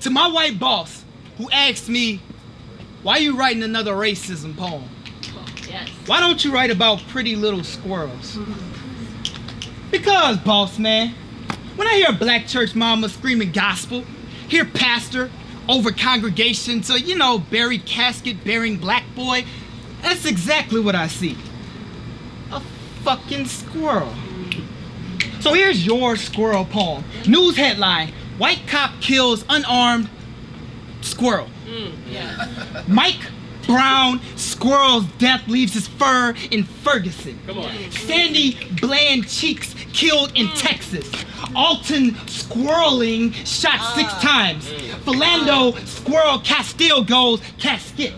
To my white boss, who asked me, why are you writing another racism poem? Yes. Why don't you write about pretty little squirrels? Because, boss man, when I hear a black church mama screaming gospel, hear pastor over congregation to, you know, buried casket bearing black boy, that's exactly what I see. A fucking squirrel. So here's your squirrel poem. News headline, white cop kills unarmed squirrel. Yeah. Mike Brown squirrel's death leaves his fur in Ferguson. Come on. Sandy Bland Cheeks killed in Texas. Alton squirreling shot 6 times. Philando squirrel Castile goes casket.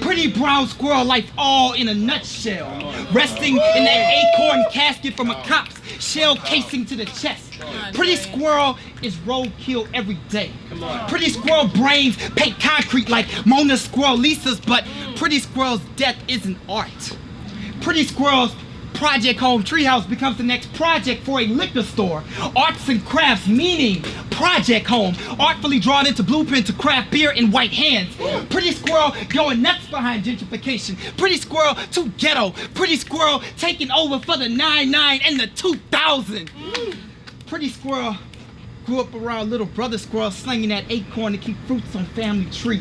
Pretty brown squirrel life all in a nutshell. Resting in that acorn casket from a cop's shell casing to the chest. Pretty squirrel is roadkill every day. Pretty squirrel brains paint concrete like Mona Squirrel Lisa's, but pretty squirrel's death isn't art. Pretty squirrel's project home treehouse becomes the next project for a liquor store. Arts and crafts meaning project home, artfully drawn into blueprint to craft beer in white hands. Pretty squirrel going nuts behind gentrification. Pretty squirrel too ghetto. Pretty squirrel taking over for the 99 and the 2000. Pretty squirrel grew up around little brother squirrel slinging that acorn to keep fruits on family tree.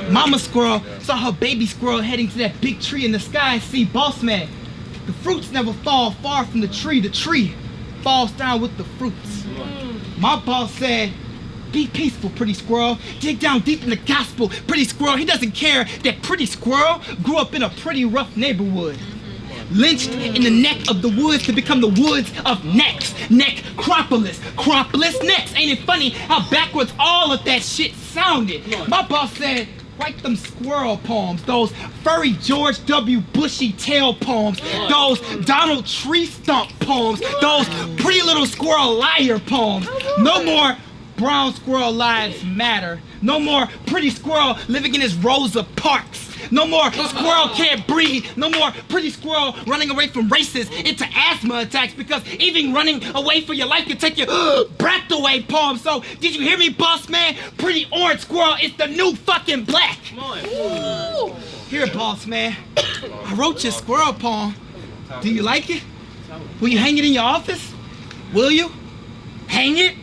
Mama squirrel saw her baby squirrel heading to that big tree in the sky and see, boss man, the fruits never fall far from the tree falls down with the fruits. My boss said, be peaceful, pretty squirrel. Dig down deep in the gospel, pretty squirrel. He doesn't care that pretty squirrel grew up in a pretty rough neighborhood. Lynched in the neck of the woods to become the woods of necks. Necropolis, cropolis necks. Ain't it funny how backwards all of that shit sounded? My boss said, write them squirrel poems, those furry George W. Bushy tail poems, those Donald Tree Stump poems, those pretty little squirrel liar poems. No more brown squirrel lives matter. No more pretty squirrel living in his Rosa Parks. No more squirrel can't breathe. No more pretty squirrel running away from races into asthma attacks, because even running away for your life can take your breath away poem. So did you hear me, boss man? Pretty orange squirrel is the new fucking black. Come on. Here, boss man. I wrote your squirrel poem. Do you like it? Will you hang it in your office? Will you? Hang it?